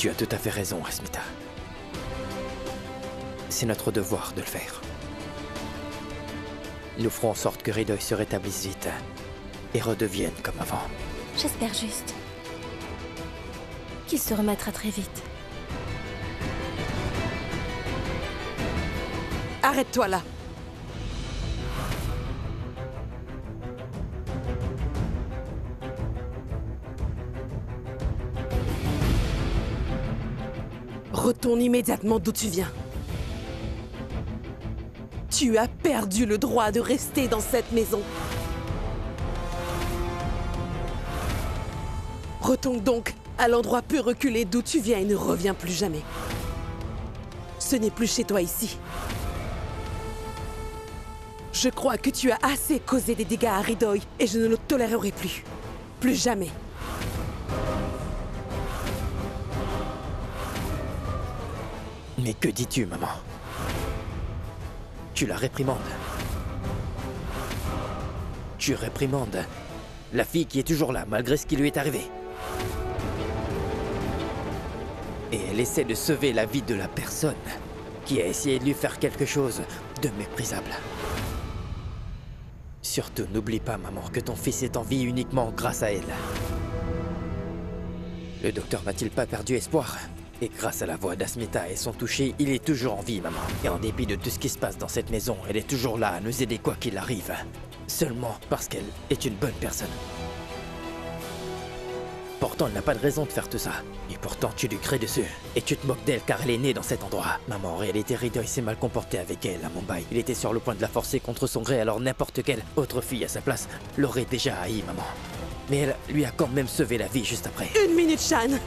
Tu as tout à fait raison, Asmita. C'est notre devoir de le faire. Nous ferons en sorte que Hridoy se rétablisse vite et redevienne comme avant. J'espère juste qu'il se remettra très vite. Arrête-toi là. Retourne immédiatement d'où tu viens. Tu as perdu le droit de rester dans cette maison. Retourne donc à l'endroit peu reculé d'où tu viens et ne reviens plus jamais. Ce n'est plus chez toi ici. Je crois que tu as assez causé des dégâts à Hridoy et je ne le tolérerai plus. Plus jamais. Mais que dis-tu, maman? Tu la réprimandes. Tu réprimandes la fille qui est toujours là, malgré ce qui lui est arrivé. Et elle essaie de sauver la vie de la personne qui a essayé de lui faire quelque chose de méprisable. Surtout, n'oublie pas, maman, que ton fils est en vie uniquement grâce à elle. Le docteur n'a-t-il pas perdu espoir? Et grâce à la voix d'Asmita et son toucher, il est toujours en vie, maman. Et en dépit de tout ce qui se passe dans cette maison, elle est toujours là à nous aider quoi qu'il arrive. Seulement parce qu'elle est une bonne personne. Pourtant, elle n'a pas de raison de faire tout ça. Et pourtant, tu lui cries dessus. Et tu te moques d'elle car elle est née dans cet endroit. Maman, en réalité, Hridoy s'est mal comporté avec elle à Mumbai. Il était sur le point de la forcer contre son gré, alors n'importe quelle autre fille à sa place l'aurait déjà haï, maman. Mais elle lui a quand même sauvé la vie juste après. Une minute, Shan.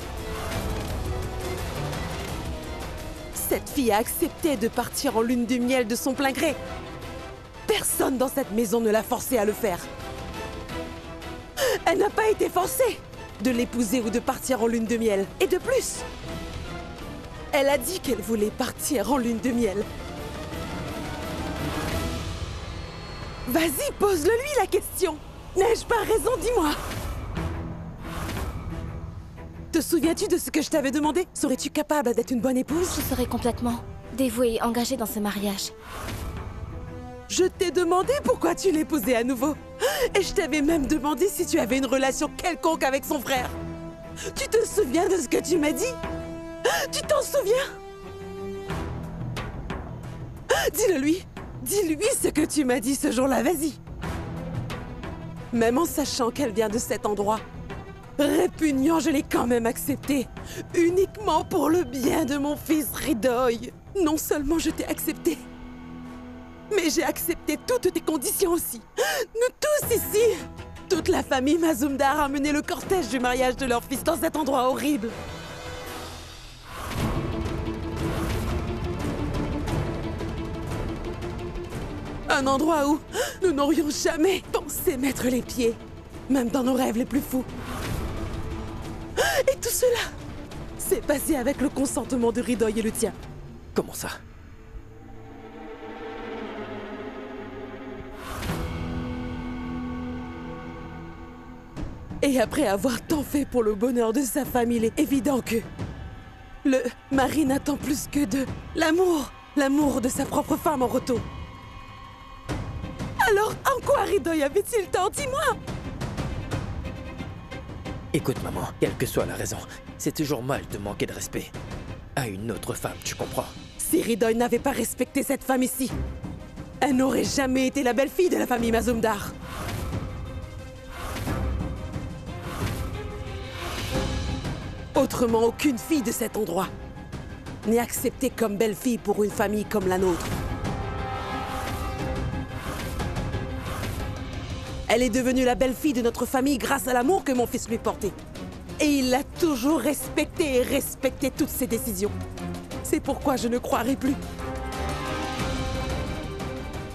Cette fille a accepté de partir en lune de miel de son plein gré. Personne dans cette maison ne l'a forcée à le faire. Elle n'a pas été forcée de l'épouser ou de partir en lune de miel. Et de plus, elle a dit qu'elle voulait partir en lune de miel. Vas-y, pose-le lui la question. N'ai-je pas raison, dis-moi. Te souviens-tu de ce que je t'avais demandé? Serais-tu capable d'être une bonne épouse? Je serai complètement dévouée et engagée dans ce mariage. Je t'ai demandé pourquoi tu l'épousais à nouveau. Et je t'avais même demandé si tu avais une relation quelconque avec son frère. Tu te souviens de ce que tu m'as dit? Tu t'en souviens? Dis-le lui. Dis-lui ce que tu m'as dit ce jour-là, vas-y. Même en sachant qu'elle vient de cet endroit. Répugnant, je l'ai quand même accepté. Uniquement pour le bien de mon fils Hridoy. Non seulement je t'ai accepté, mais j'ai accepté toutes tes conditions aussi. Nous tous ici, toute la famille Mazumdar a mené le cortège du mariage de leur fils dans cet endroit horrible. Un endroit où nous n'aurions jamais pensé mettre les pieds, même dans nos rêves les plus fous. Et tout cela s'est passé avec le consentement de Hridoy et le tien. Comment ça? Et après avoir tant fait pour le bonheur de sa famille, il est évident que le mari n'attend plus que de l'amour de sa propre femme en retour. Alors, en quoi Hridoy avait-il tort? Dis-moi! Écoute, maman, quelle que soit la raison, c'est toujours mal de manquer de respect à une autre femme, tu comprends? Si Hridoy n'avait pas respecté cette femme ici, elle n'aurait jamais été la belle-fille de la famille Mazumdar. Autrement, aucune fille de cet endroit n'est acceptée comme belle-fille pour une famille comme la nôtre. Elle est devenue la belle-fille de notre famille grâce à l'amour que mon fils lui portait. Et il l'a toujours respectée et respecté toutes ses décisions. C'est pourquoi je ne croirai plus.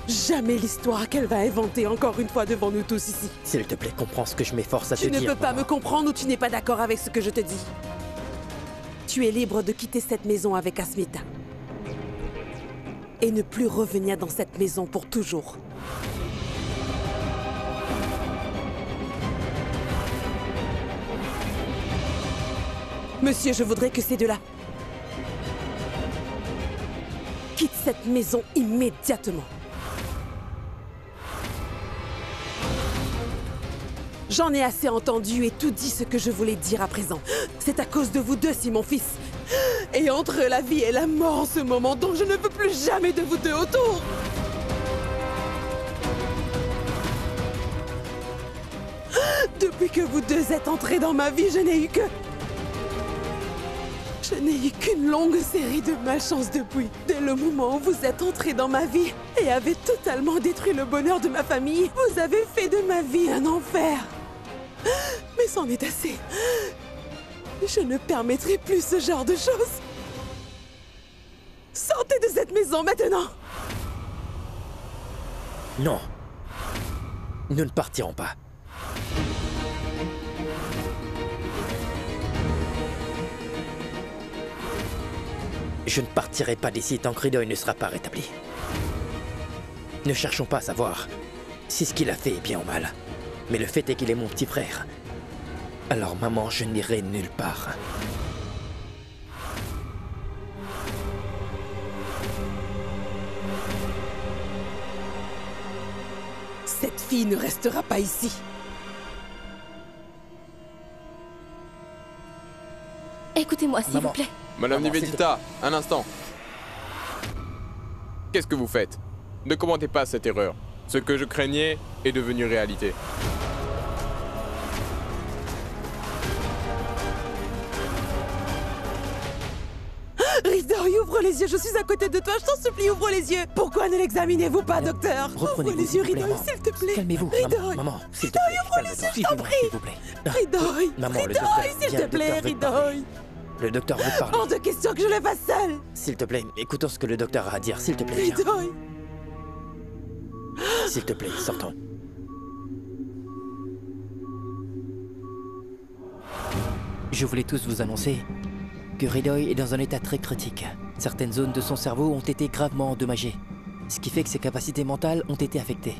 Jamais l'histoire qu'elle va inventer encore une fois devant nous tous ici. S'il te plaît, comprends ce que je m'efforce à te Tu dire. ne peux pas maman. me comprendre ou tu n'es pas d'accord avec ce que je te dis. Tu es libre de quitter cette maison avec Asmita. Et ne plus revenir dans cette maison pour toujours. Monsieur, je voudrais que ces deux-là quittent cette maison immédiatement. J'en ai assez entendu et tout dit ce que je voulais dire à présent. C'est à cause de vous deux si mon fils est entre la vie et la mort en ce moment, donc je ne veux plus jamais de vous deux autour. Depuis que vous deux êtes entrés dans ma vie, je n'ai eu qu'une longue série de malchances depuis. Dès le moment où vous êtes entrés dans ma vie et avez totalement détruit le bonheur de ma famille, vous avez fait de ma vie un enfer. Mais c'en est assez. Je ne permettrai plus ce genre de choses. Sortez de cette maison maintenant. Non. Nous ne partirons pas. Je ne partirai pas d'ici tant que Ridoy ne sera pas rétabli. Ne cherchons pas à savoir si ce qu'il a fait est bien ou mal. Mais le fait est qu'il est mon petit frère. Alors maman, je n'irai nulle part. Cette fille ne restera pas ici. Écoutez-moi, s'il vous plaît. Madame Nivedita, un instant. Qu'est-ce que vous faites? Ne commentez pas cette erreur. Ce que je craignais est devenu réalité. Ridoy, ouvre les yeux, je suis à côté de toi, je t'en supplie, ouvre les yeux. Pourquoi ne l'examinez-vous pas, docteur? Ouvre les yeux, Ridoy, s'il te plaît. Calmez-vous, Ridoy. maman, s'il te plaît. Ouvre les yeux, je t'en prie. S'il vous plaît. Ridoy, Maman, le Ridoy, docteur, s'il viens, te le plaît, docteur veut te parler. Ridoy. Le docteur veut te parler. Hors de question que je le fasse seul. S'il te plaît, écoutons ce que le docteur a à dire, s'il te plaît. viens. Ridoy. S'il te plaît, sortons. Je voulais tous vous annoncer que Ridoy est dans un état très critique. Certaines zones de son cerveau ont été gravement endommagées, ce qui fait que ses capacités mentales ont été affectées.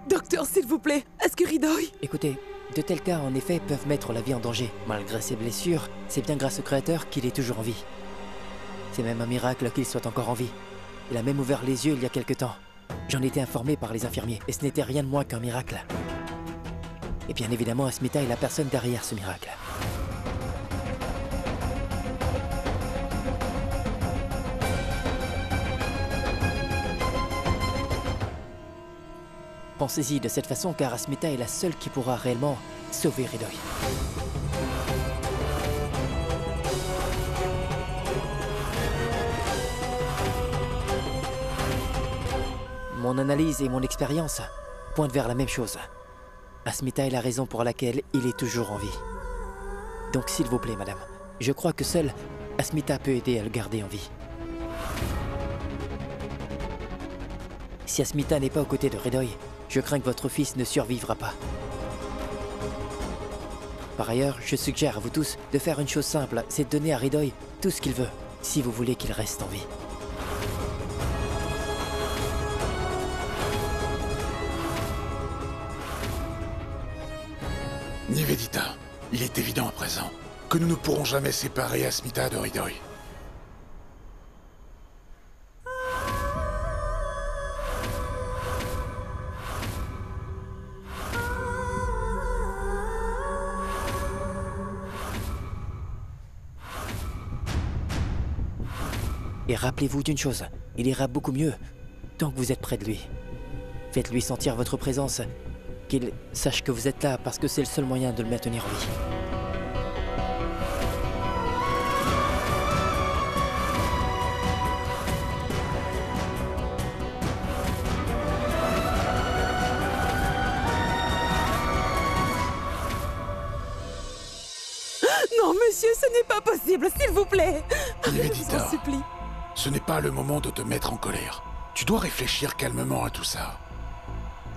Docteur, s'il vous plaît, est-ce que Ridoy... Écoutez, de tels cas en effet peuvent mettre la vie en danger. Malgré ses blessures, c'est bien grâce au Créateur qu'il est toujours en vie. C'est même un miracle qu'il soit encore en vie. Il a même ouvert les yeux il y a quelque temps. J'en étais informé par les infirmiers, et ce n'était rien de moins qu'un miracle. Et bien évidemment, Asmita est la personne derrière ce miracle. Pensez-y de cette façon, car Asmita est la seule qui pourra réellement sauver Ridoy. Mon analyse et mon expérience pointent vers la même chose. Asmita est la raison pour laquelle il est toujours en vie. Donc s'il vous plaît, madame, je crois que seule Asmita peut aider à le garder en vie. Si Asmita n'est pas aux côtés de Ridoy, je crains que votre fils ne survivra pas. Par ailleurs, je suggère à vous tous de faire une chose simple, c'est de donner à Ridoy tout ce qu'il veut, si vous voulez qu'il reste en vie. Nivedita, il est évident à présent que nous ne pourrons jamais séparer Asmita de Ridoy. Et rappelez-vous d'une chose, il ira beaucoup mieux tant que vous êtes près de lui. Faites-lui sentir votre présence, qu'il sache que vous êtes là parce que c'est le seul moyen de le maintenir en vie. Non, monsieur, ce n'est pas possible, s'il vous plaît. Nivedita. Je vous en supplie. Ce n'est pas le moment de te mettre en colère. Tu dois réfléchir calmement à tout ça.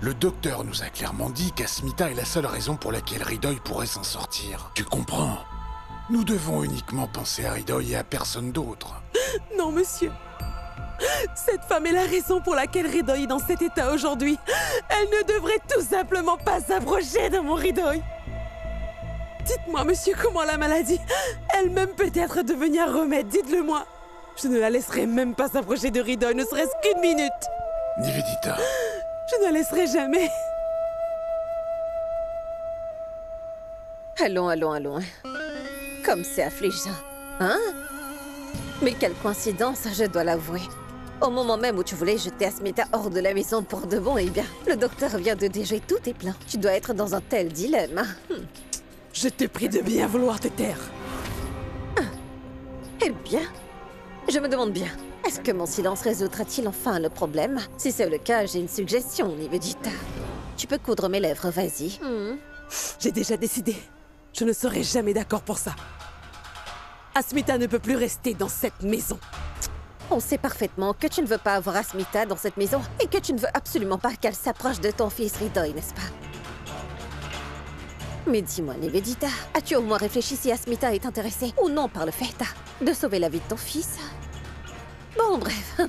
Le docteur nous a clairement dit qu'Asmita est la seule raison pour laquelle Ridoy pourrait s'en sortir. Tu comprends? Nous devons uniquement penser à Ridoy et à personne d'autre. Non, monsieur. Cette femme est la raison pour laquelle Ridoy est dans cet état aujourd'hui. Elle ne devrait tout simplement pas s'approcher de mon Ridoy. Dites-moi, monsieur, comment la maladie elle-même peut-être devenir un remède, dites-le moi. Je ne la laisserai même pas s'approcher de Ridoy, ne serait-ce qu'une minute. Nivedita. Je ne la laisserai jamais. Allons. Comme c'est affligeant, hein? Mais quelle coïncidence, je dois l'avouer. Au moment même où tu voulais jeter Asmita hors de la maison pour de bon, eh bien, le docteur vient de déjouer tous tes plans. Tu dois être dans un tel dilemme. Je te prie de bien vouloir te taire. Eh bien, je me demande bien, est-ce que mon silence résoudra-t-il enfin le problème? Si c'est le cas, j'ai une suggestion, Nivedita. Tu peux coudre mes lèvres, vas-y. J'ai déjà décidé. Je ne serai jamais d'accord pour ça. Asmita ne peut plus rester dans cette maison. On sait parfaitement que tu ne veux pas avoir Asmita dans cette maison et que tu ne veux absolument pas qu'elle s'approche de ton fils Ridoy, n'est-ce pas? Mais dis-moi, Nivedita, as-tu au moins réfléchi si Asmita est intéressée ou non par le fait de sauver la vie de ton fils? Bon, bref.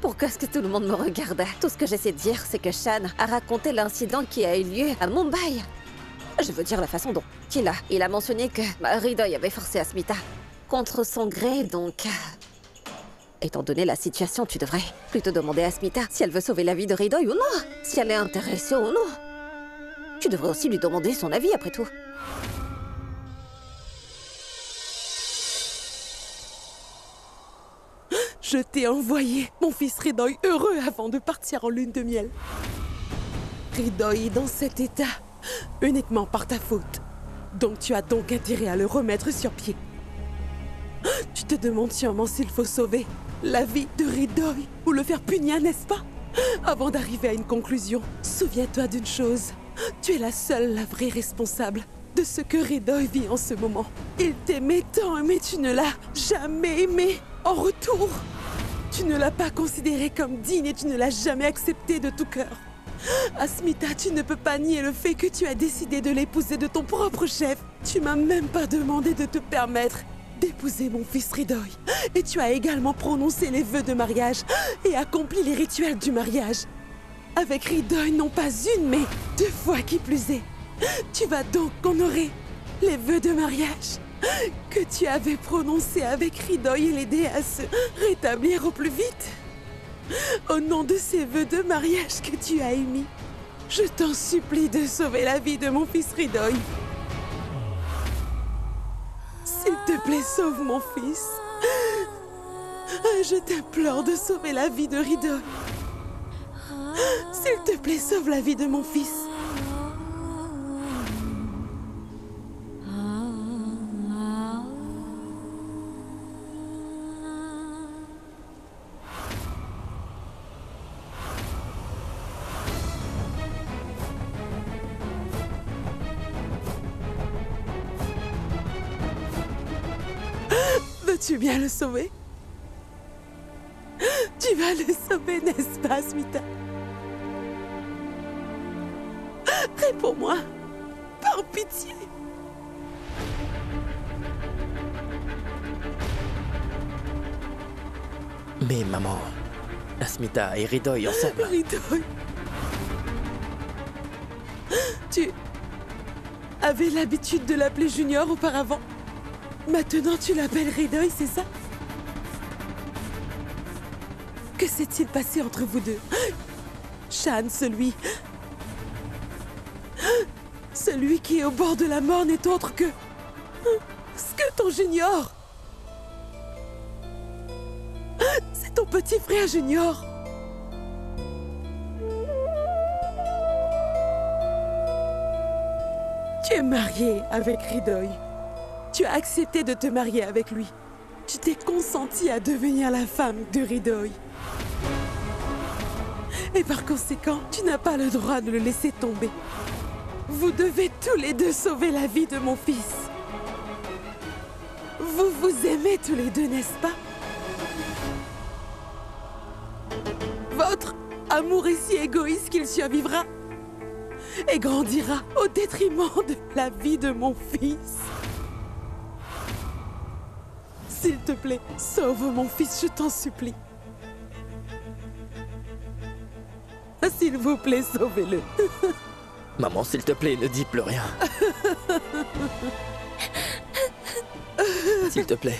Pourquoi est-ce que tout le monde me regarde? Tout ce que j'essaie de dire, c'est que Shan a raconté l'incident qui a eu lieu à Mumbai. Je veux dire la façon dont il a mentionné que Ridoy avait forcé Asmita contre son gré, donc... Étant donné la situation, tu devrais plutôt demander à Asmita si elle veut sauver la vie de Ridoy ou non, si elle est intéressée ou non. Tu devrais aussi lui demander son avis, après tout. Je t'ai envoyé mon fils Ridoy heureux avant de partir en lune de miel. Ridoy est dans cet état uniquement par ta faute. Donc tu as donc intérêt à le remettre sur pied. Tu te demandes sûrement s'il faut sauver la vie de Ridoy ou le faire punir, n'est-ce pas? Avant d'arriver à une conclusion, souviens-toi d'une chose. Tu es la seule, la vraie responsable de ce que Ridoy vit en ce moment. Il t'aimait tant, mais tu ne l'as jamais aimé en retour. Tu ne l'as pas considéré comme digne et tu ne l'as jamais accepté de tout cœur. Asmita, tu ne peux pas nier le fait que tu as décidé de l'épouser de ton propre chef. Tu m'as même pas demandé de te permettre d'épouser mon fils Ridoy. Et tu as également prononcé les vœux de mariage et accompli les rituels du mariage. Avec Ridoy, non pas une, mais 2 fois qui plus est. Tu vas donc honorer les vœux de mariage que tu avais prononcés avec Ridoy et l'aider à se rétablir au plus vite. Au nom de ces vœux de mariage que tu as émis, je t'en supplie de sauver la vie de mon fils Ridoy. S'il te plaît, sauve mon fils. Je t'implore de sauver la vie de Ridoy. S'il te plaît, sauve la vie de mon fils. Veux-tu bien le sauver? Tu vas le sauver, n'est-ce pas, Asmita? Réponds-moi, par pitié. Mais maman, Asmita et Ridoy ensemble. Ridoy. Tu avais l'habitude de l'appeler Junior auparavant. Maintenant, tu l'appelles Ridoy, c'est ça? Que s'est-il passé entre vous deux? Shan, celui qui est au bord de la mort n'est autre que ton Junior. C'est ton petit frère Junior. Tu es marié avec Ridoy. Tu as accepté de te marier avec lui. Tu t'es consenti à devenir la femme de Ridoy. Et par conséquent, tu n'as pas le droit de le laisser tomber. Vous devez tous les deux sauver la vie de mon fils. Vous vous aimez tous les deux, n'est-ce pas? Votre amour est si égoïste qu'il survivra et grandira au détriment de la vie de mon fils. S'il te plaît, sauve mon fils, je t'en supplie. S'il vous plaît, sauvez-le. Maman, s'il te plaît, ne dis plus rien. S'il te plaît.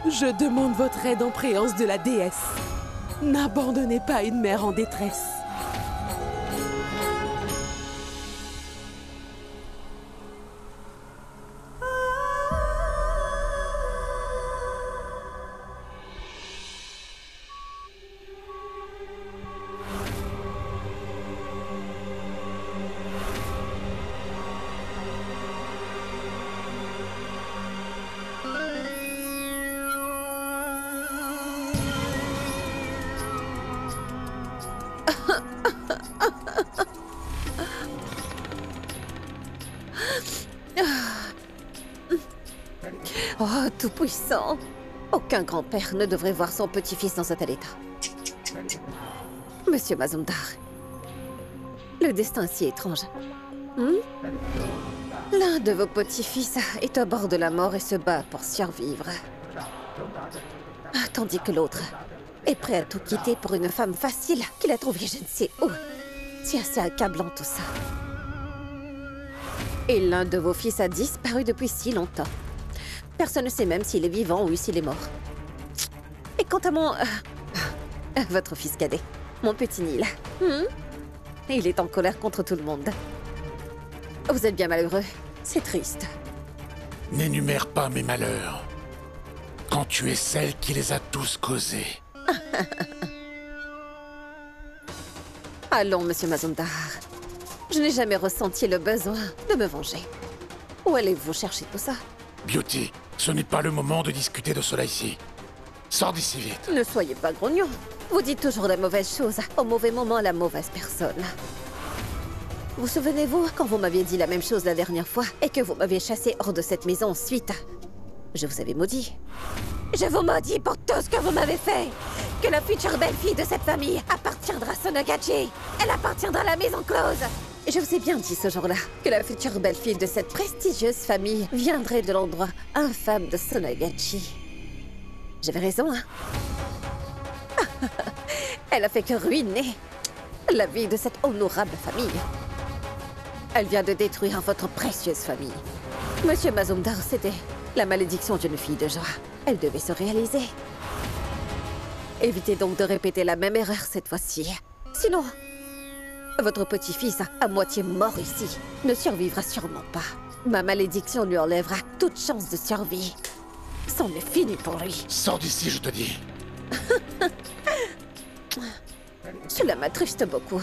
Je demande votre aide en préance de la déesse. N'abandonnez pas une mère en détresse. Oh, tout-puissant! Aucun grand-père ne devrait voir son petit-fils dans un tel état. Monsieur Mazumdar, le destin est si étrange. L'un de vos petits-fils est au bord de la mort et se bat pour survivre. Tandis que l'autre est prêt à tout quitter pour une femme facile qu'il a trouvée je ne sais où. C'est assez accablant tout ça. Et l'un de vos fils a disparu depuis si longtemps. Personne ne sait même s'il est vivant ou s'il est mort. Et quant à mon... votre fils cadet, mon petit Neil, il est en colère contre tout le monde. Vous êtes bien malheureux. C'est triste. N'énumère pas mes malheurs. Quand tu es celle qui les a tous causés. Allons, monsieur Mazumdar. Je n'ai jamais ressenti le besoin de me venger. Où allez-vous chercher tout ça? Beauty, ce n'est pas le moment de discuter de cela ici. Sors d'ici vite. Ne soyez pas grognon. Vous dites toujours la mauvaise chose, au mauvais moment, la mauvaise personne. Vous souvenez-vous quand vous m'aviez dit la même chose la dernière fois et que vous m'aviez chassé hors de cette maison ensuite? Je vous avais maudit. Je vous maudis pour tout ce que vous m'avez fait. Que la future belle-fille de cette famille appartiendra à Sonagachi. Elle appartiendra à la maison close. Et je vous ai bien dit ce jour-là que la future belle-fille de cette prestigieuse famille viendrait de l'endroit infâme de Sonagachi. J'avais raison, hein? Elle a fait que ruiner la vie de cette honorable famille. Elle vient de détruire votre précieuse famille. Monsieur Mazumdar, c'était la malédiction d'une fille de joie. Elle devait se réaliser. Évitez donc de répéter la même erreur cette fois-ci. Sinon, votre petit-fils, à moitié mort ici, ne survivra sûrement pas. Ma malédiction lui enlèvera toute chance de survie. C'en est fini pour lui. Sors d'ici, je te dis. Cela m'attriste beaucoup.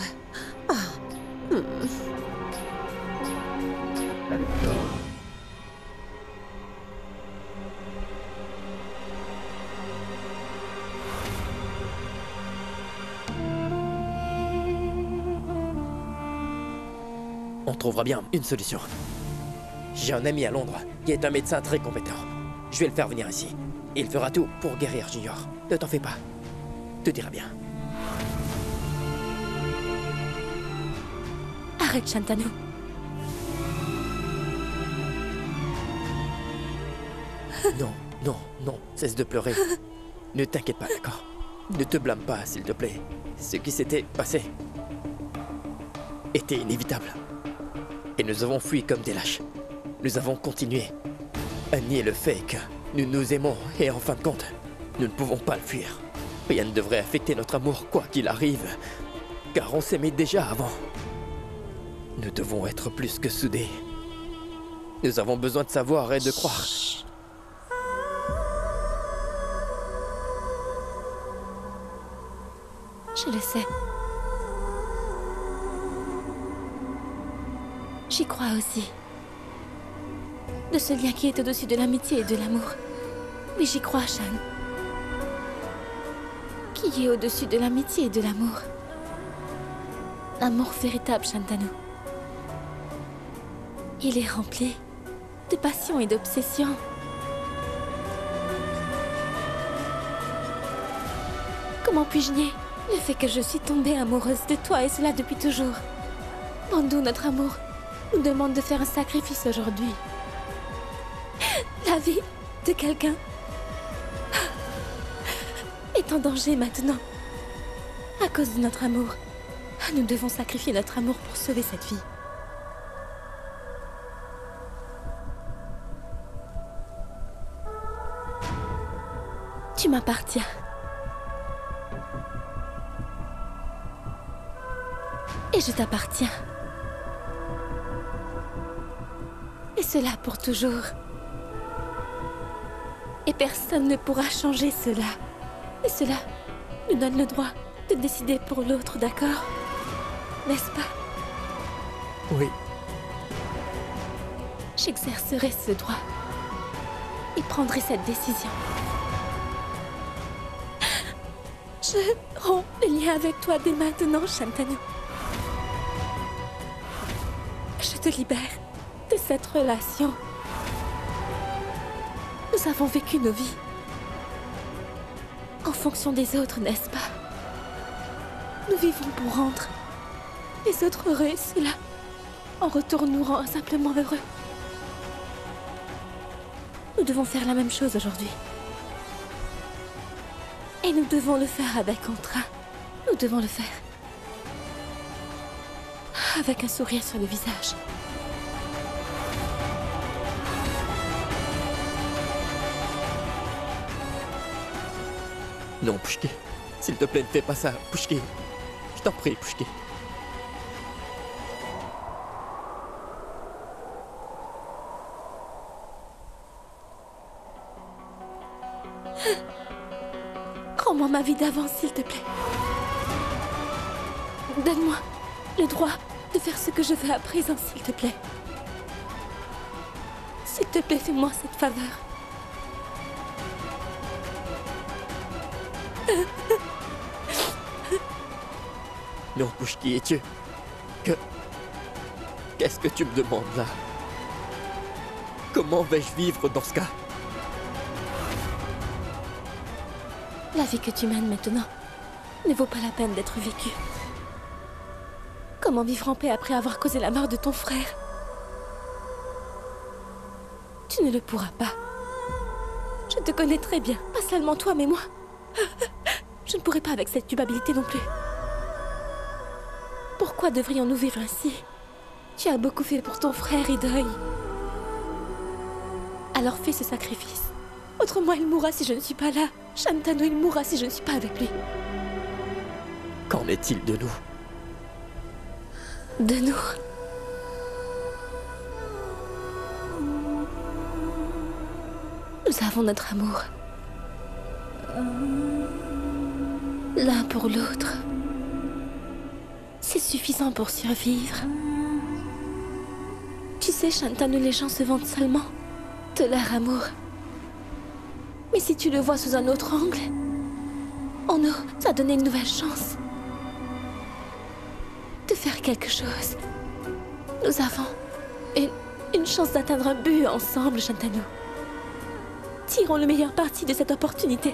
On trouvera bien une solution. J'ai un ami à Londres qui est un médecin très compétent. Je vais le faire venir ici. Il fera tout pour guérir Junior. Ne t'en fais pas. Tout ira bien. Arrête, Shantanu. Non, non, non. Cesse de pleurer. Ne t'inquiète pas, d'accord? Ne te blâme pas, s'il te plaît. Ce qui s'était passé était inévitable. Et nous avons fui comme des lâches. Nous avons continué à nier le fait que nous nous aimons et en fin de compte, nous ne pouvons pas le fuir. Rien ne devrait affecter notre amour quoi qu'il arrive, car on s'aimait déjà avant. Nous devons être plus que soudés. Nous avons besoin de savoir et de croire. Je le sais. J'y crois aussi. De ce lien qui est au-dessus de l'amitié et de l'amour. Oui, j'y crois, Shan. Qui est au-dessus de l'amitié et de l'amour. L'amour véritable, Shantanu. Il est rempli de passion et d'obsession. Comment puis-je nier le fait que je suis tombée amoureuse de toi et cela depuis toujours? Bandou, notre amour, nous demande de faire un sacrifice aujourd'hui. La vie de quelqu'un est en danger maintenant. À cause de notre amour. Nous devons sacrifier notre amour pour sauver cette fille. Tu m'appartiens. Et je t'appartiens. Et cela pour toujours. Et personne ne pourra changer cela. Et cela nous donne le droit de décider pour l'autre, d'accord? N'est-ce pas? Oui. J'exercerai ce droit. Et prendrai cette décision. Je romps les liens avec toi dès maintenant, Shantanu. Je te libère de cette relation. Nous avons vécu nos vies en fonction des autres, n'est-ce pas? Nous vivons pour rendre les autres heureux et cela, en retour, nous rend simplement heureux. Nous devons faire la même chose aujourd'hui. Et nous devons le faire avec entrain. Nous devons le faire avec un sourire sur le visage. Non, Pushki. S'il te plaît, ne fais pas ça, Pushki. Je t'en prie, Pushki. Rends-moi ma vie d'avant, s'il te plaît. Donne-moi le droit de faire ce que je veux à présent, s'il te plaît. S'il te plaît, fais-moi cette faveur. Non, Pushki, es-tu... Qu'est-ce que tu me demandes là? Comment vais-je vivre dans ce cas? La vie que tu mènes maintenant ne vaut pas la peine d'être vécue. Comment vivre en paix après avoir causé la mort de ton frère? Tu ne le pourras pas. Je te connais très bien, pas seulement toi, mais moi. Je ne pourrai pas avec cette culpabilité non plus. Pourquoi devrions-nous vivre ainsi? Tu as beaucoup fait pour ton frère, Ridoy. Alors fais ce sacrifice. Autrement, il mourra si je ne suis pas là. Shantanu, il mourra si je ne suis pas avec lui. Qu'en est-il de nous? De nous. Nous avons notre amour. L'un pour l'autre. C'est suffisant pour survivre. Tu sais, Shantanu, les gens se vantent seulement de leur amour. Mais si tu le vois sous un autre angle, on nous a donné une nouvelle chance de faire quelque chose. Nous avons une chance d'atteindre un but ensemble, Shantanu. Tirons le meilleur parti de cette opportunité.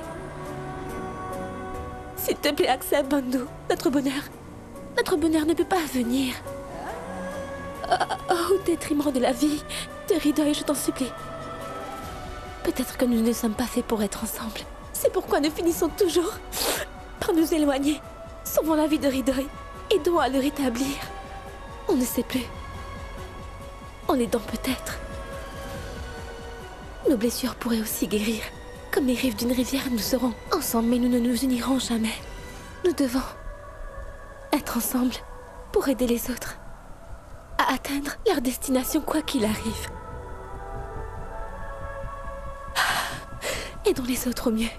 S'il te plaît, accepte, Bandhu. Notre bonheur ne peut pas venir au détriment de la vie de Ridoy, je t'en supplie. Peut-être que nous ne sommes pas faits pour être ensemble. C'est pourquoi nous finissons toujours par nous éloigner. Sauvons la vie de Ridoy. Aidons à le rétablir. On ne sait plus. En l'aidant peut-être. Nos blessures pourraient aussi guérir. Comme les rives d'une rivière, nous serons ensemble, mais nous ne nous unirons jamais. Nous devons être ensemble pour aider les autres à atteindre leur destination quoi qu'il arrive. Aidons les autres au mieux.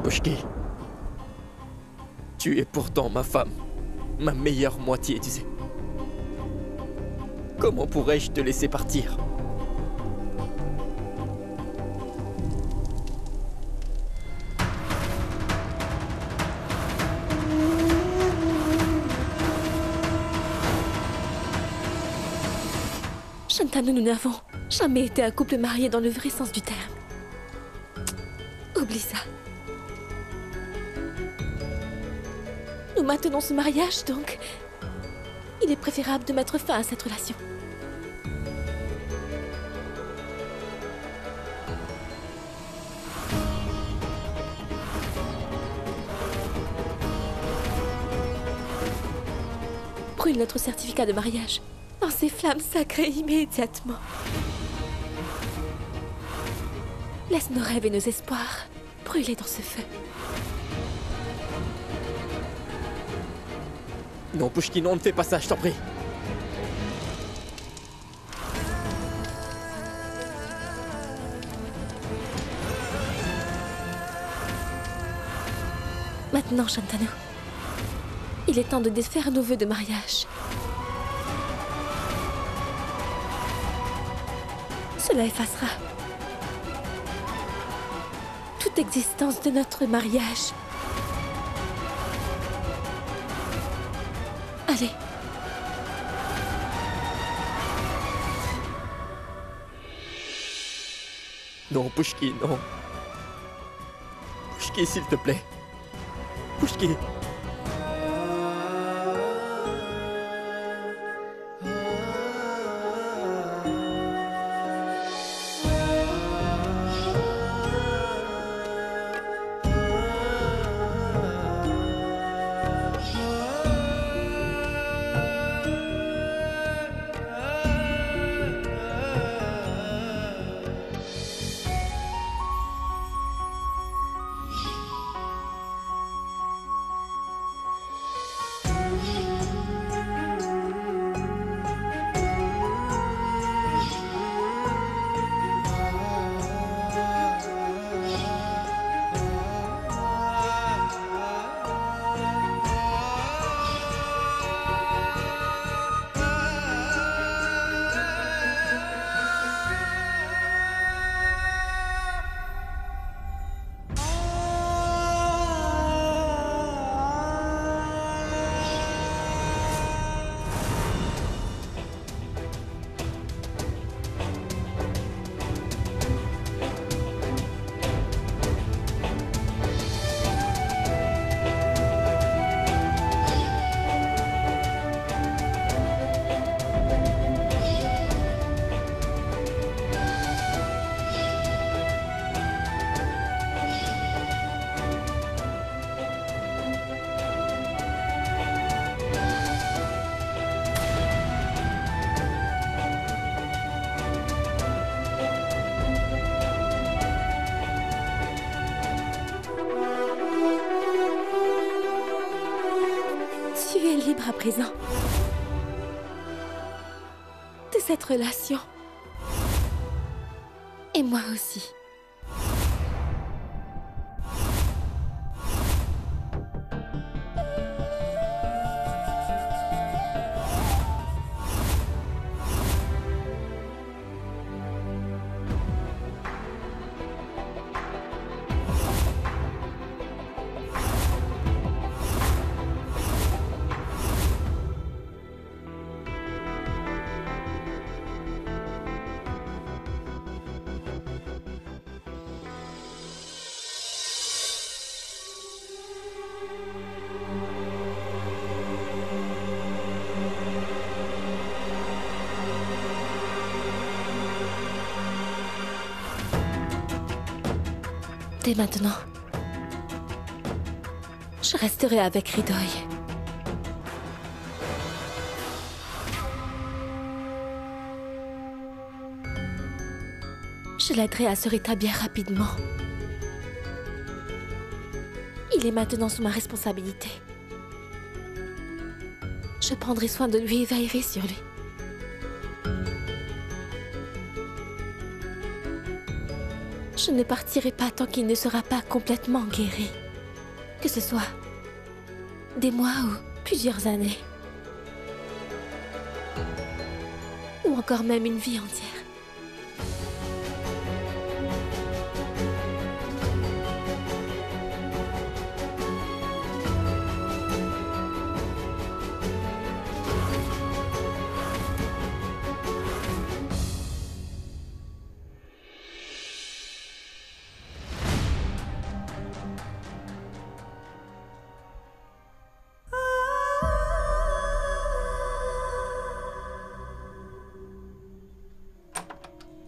Pushki, tu es pourtant ma femme, ma meilleure moitié, tu sais. Comment pourrais-je te laisser partir? Shantanu, nous n'avons jamais été un couple marié dans le vrai sens du terme. Oublie ça. Nous maintenons ce mariage, donc il est préférable de mettre fin à cette relation. Brûle notre certificat de mariage dans ces flammes sacrées immédiatement. Laisse nos rêves et nos espoirs brûler dans ce feu. Non, Pushkin, non, ne fais pas ça, je t'en prie. Maintenant, Shantanu, il est temps de défaire nos vœux de mariage. Cela effacera toute existence de notre mariage. Allez. Non, Pushkin, non. Pushkin, s'il te plaît. Pushkin. Libre à présent de cette relation. Et moi aussi. Dès maintenant, je resterai avec Hridoy. Je l'aiderai à se rétablir rapidement. Il est maintenant sous ma responsabilité. Je prendrai soin de lui et veillerai sur lui. Je ne partirai pas tant qu'il ne sera pas complètement guéri. Que ce soit des mois ou plusieurs années. Ou encore même une vie entière.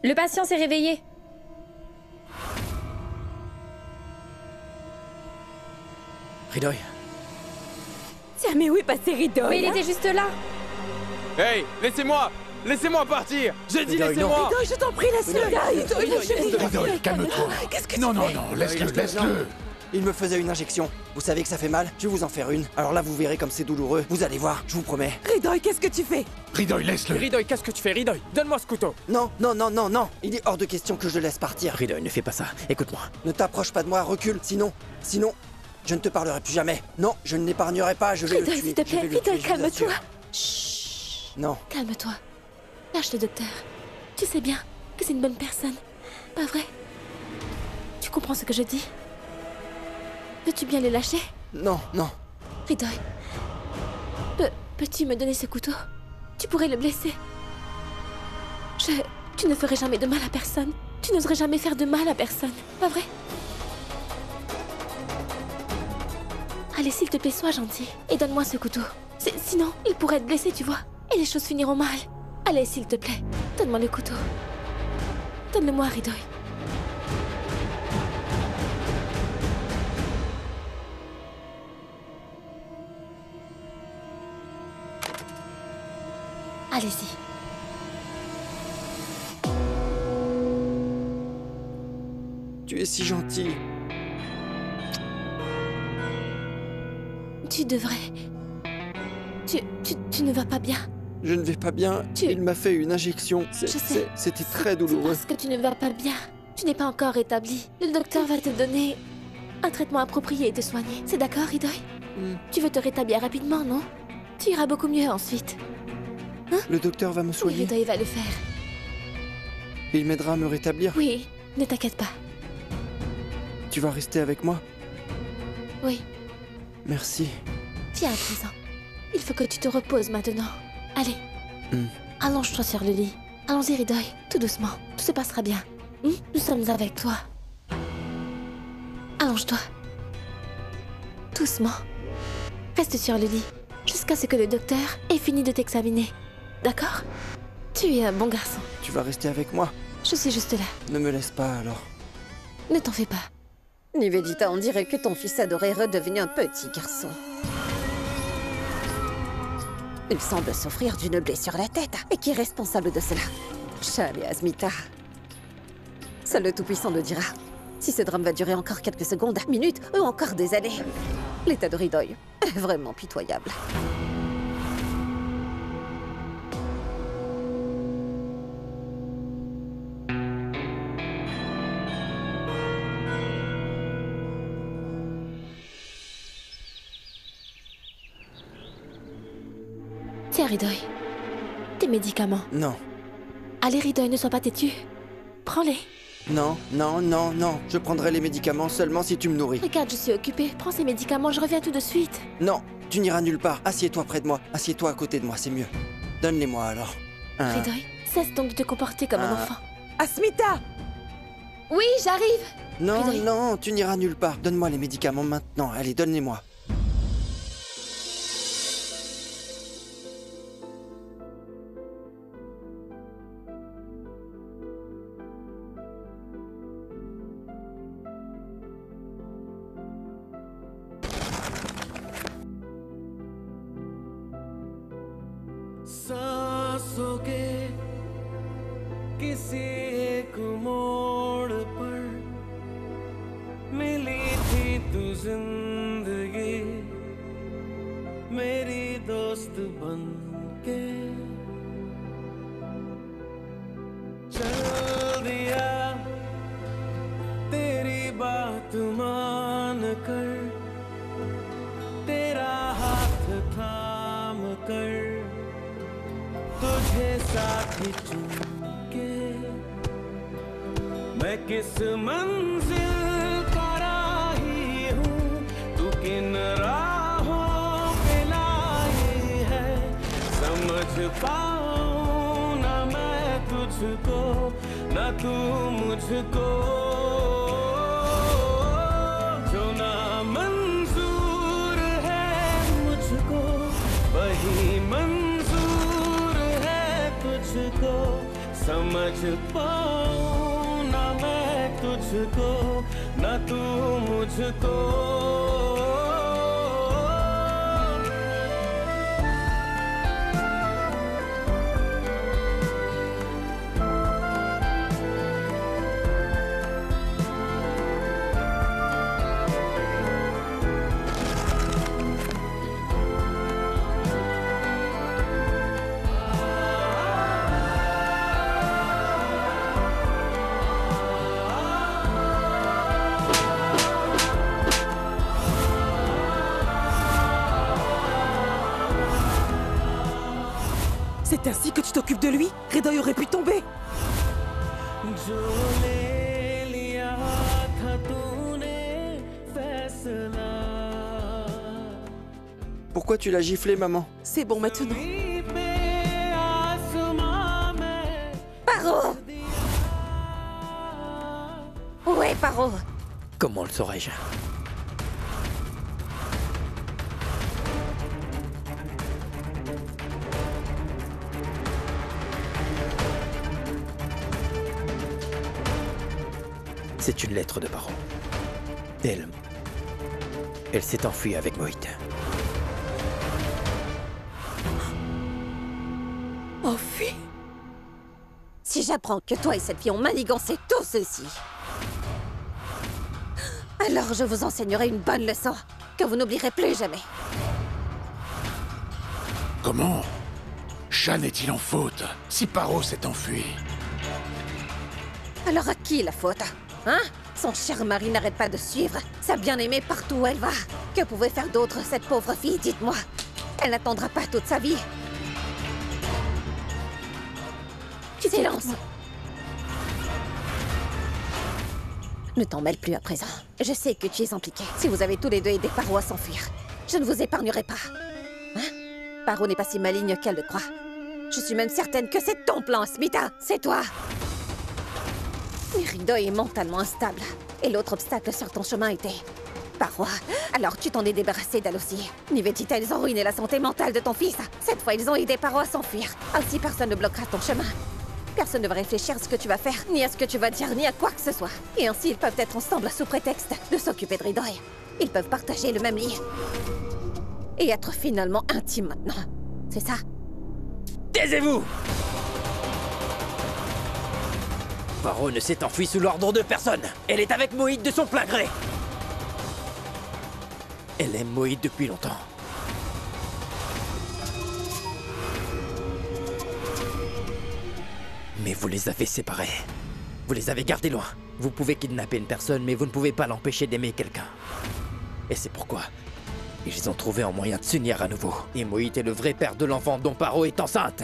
Le patient s'est réveillé. Hridoy, Tiens, mais où est passé Riddle? Mais il hein? était juste là. Hey, laissez-moi! Laissez-moi partir! J'ai dit Riddle, non. laissez-moi! Riddle, je t'en prie, laisse-le. Riddle, calme-toi. Qu'est-ce que tu Non, non, fais? non, laisse-le, laisse-le. Il me faisait une injection. Vous savez que ça fait mal? Je vais vous en faire une. Alors là, vous verrez comme c'est douloureux. Vous allez voir, je vous promets. Riddle, qu'est-ce que tu fais? Riddle, laisse-le. Ridoy, qu'est-ce que tu fais, Ridoy? Donne-moi ce couteau. Non, non, non, non, non. Il est hors de question que je le laisse partir. Ridoy, ne fais pas ça. Écoute-moi. Ne t'approche pas de moi, recule. Sinon, je ne te parlerai plus jamais. Non, je ne l'épargnerai pas, je vais le Riddle, tuer. s'il te je vais plaît, le tuer, Riddle, je vous calme-toi. assure. Chut. Non, Calme-toi. Lâche le docteur. Tu sais bien que c'est une bonne personne. Pas vrai? Tu comprends ce que je dis? Veux-tu bien le lâcher? non, non. Riddle. Peux-tu me donner ce couteau? Tu pourrais le blesser. Tu ne ferais jamais de mal à personne. Tu n'oserais jamais faire de mal à personne. Pas vrai? Allez, s'il te plaît, sois gentil. Et donne-moi ce couteau. Sinon, il pourrait être blessé, tu vois. Et les choses finiront mal. Allez, s'il te plaît, donne-moi le couteau. Donne-le-moi, Riddle. Allez-y. Tu es si gentil. Tu devrais... Tu ne vas pas bien. Je ne vais pas bien. Il m'a fait une injection. Je sais. C'était très C'est douloureux. parce que tu ne vas pas bien. Tu n'es pas encore rétabli. Le docteur va te donner un traitement approprié et te soigner. C'est d'accord, Riddle? Tu veux te rétablir rapidement, non? Tu iras beaucoup mieux ensuite. Le docteur va me Oui, soigner. Riddle va le faire. Il m'aidera à me rétablir. Oui, ne t'inquiète pas. Tu vas rester avec moi? Oui, Merci. viens à présent. Il faut que tu te reposes maintenant. Allez, Hmm. allonge-toi sur le lit. Allons-y, Riddle, tout doucement. Tout se passera bien. Nous sommes avec toi. Allonge-toi. Doucement. Reste sur le lit, jusqu'à ce que le docteur ait fini de t'examiner. D'accord? Tu es un bon garçon. Tu vas rester avec moi? Je suis juste là. Ne me laisse pas alors. Ne t'en fais pas. Nivedita, on dirait que ton fils adoré est redevenu un petit garçon. Il semble souffrir d'une blessure à la tête. Et qui est responsable de cela? Shal et Asmita. Seul le Tout-Puissant le dira. Si ce drame va durer encore quelques secondes, minutes ou encore des années, l'état de Riddle est vraiment pitoyable. Tiens, Riddle. Tes médicaments. Non. Allez, Riddle, ne sois pas têtu. Prends-les. Non, non, non, non. Je prendrai les médicaments seulement si tu me nourris. Regarde, je suis occupée. Prends ces médicaments, je reviens tout de suite. Non, tu n'iras nulle part. Assieds-toi près de moi. Assieds-toi à côté de moi, c'est mieux. Donne-les-moi alors. Riddle, cesse donc de te comporter comme un enfant. Asmita! Oui, j'arrive. Non, Riddle. non, tu n'iras nulle part. Donne-moi les médicaments maintenant. Allez, donne-les-moi. सांसों के किसी एक मोड़ पर मिली थी तू जिंदगी मेरी दोस्त बन के चल दिया तेरी बात मान कर तेरा हाथ थाम कर तुझे साथी चुन के मैं किस मंजिल का राही हूँ तू किन राहों पे लाई है समझ पाऊँ ना मैं तुझको ना तू मुझको जो ना मंजूर है मुझको वही मंजूर है तुझको समझ पाऊँ ना मैं तुझको ना तू मुझको C'est ainsi que tu t'occupes de lui? Ridoy aurait pu tomber. जो ले लिया था तूने फैसला Pourquoi tu l'as giflé, maman? C'est bon maintenant. पे आसमां में Paro! Où est Paro? Comment le saurais-je? C'est une lettre de Paro. Elle s'est enfuie avec Moït. Enfui. Si j'apprends que toi et cette fille ont manigancé tout ceci, alors je vous enseignerai une bonne leçon que vous n'oublierez plus jamais. Comment Shan est-il en faute si Paro s'est enfui? Alors à qui la faute? Hein? Son cher mari n'arrête pas de suivre sa bien-aimée partout où elle va. Que pouvait faire d'autre cette pauvre fille, dites-moi? Elle n'attendra pas toute sa vie. Silence! Ne t'en mêle plus à présent. Je sais que tu es impliqué. Si vous avez tous les deux aidé Paro à s'enfuir, je ne vous épargnerai pas. Hein? Paro n'est pas si maligne qu'elle le croit. Je suis même certaine que c'est ton plan, Smita. C'est toi. Mais Ridoy est mentalement instable. Et l'autre obstacle sur ton chemin était... Paro. Alors tu t'en es débarrassé d'elle aussi. Nivedita, ils ont ruiné la santé mentale de ton fils. Cette fois, ils ont aidé Paro à s'enfuir. Ainsi, personne ne bloquera ton chemin. Personne ne va réfléchir à ce que tu vas faire, ni à ce que tu vas dire, ni à quoi que ce soit. Et ainsi, ils peuvent être ensemble sous prétexte de s'occuper de Ridoy. Ils peuvent partager le même lit. Et être finalement intimes maintenant. C'est ça? Taisez-vous! Paro ne s'est enfuie sous l'ordre de personne. Elle est avec Moït de son plein gré. Elle aime Moït depuis longtemps. Mais vous les avez séparés. Vous les avez gardés loin. Vous pouvez kidnapper une personne, mais vous ne pouvez pas l'empêcher d'aimer quelqu'un. Et c'est pourquoi ils ont trouvé un moyen de s'unir à nouveau. Et Moït est le vrai père de l'enfant dont Paro est enceinte.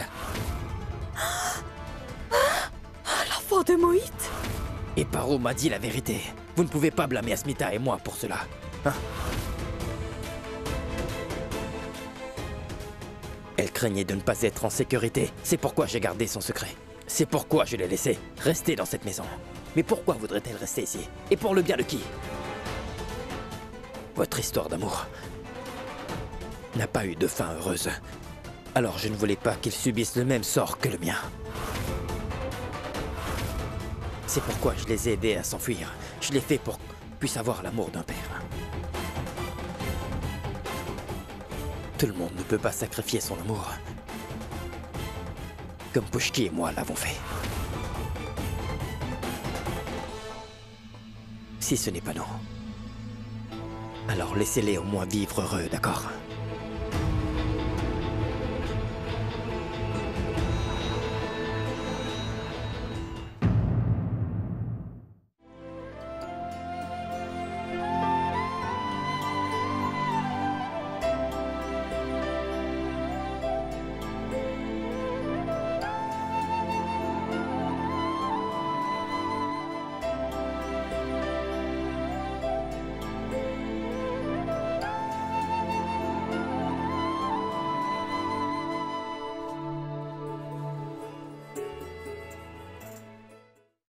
L'enfant de Moït. Et Paro m'a dit la vérité. Vous ne pouvez pas blâmer Asmita et moi pour cela. Hein? Elle craignait de ne pas être en sécurité. C'est pourquoi j'ai gardé son secret. C'est pourquoi je l'ai laissée rester dans cette maison. Mais pourquoi voudrait-elle rester ici? Et pour le bien de qui? Votre histoire d'amour n'a pas eu de fin heureuse. Alors je ne voulais pas qu'il subisse le même sort que le mien. C'est pourquoi je les ai aidés à s'enfuir. Je l'ai fait pour qu'ils puissent avoir l'amour d'un père. Tout le monde ne peut pas sacrifier son amour. Comme Pushki et moi l'avons fait. Si ce n'est pas nous, alors laissez-les au moins vivre heureux, d'accord?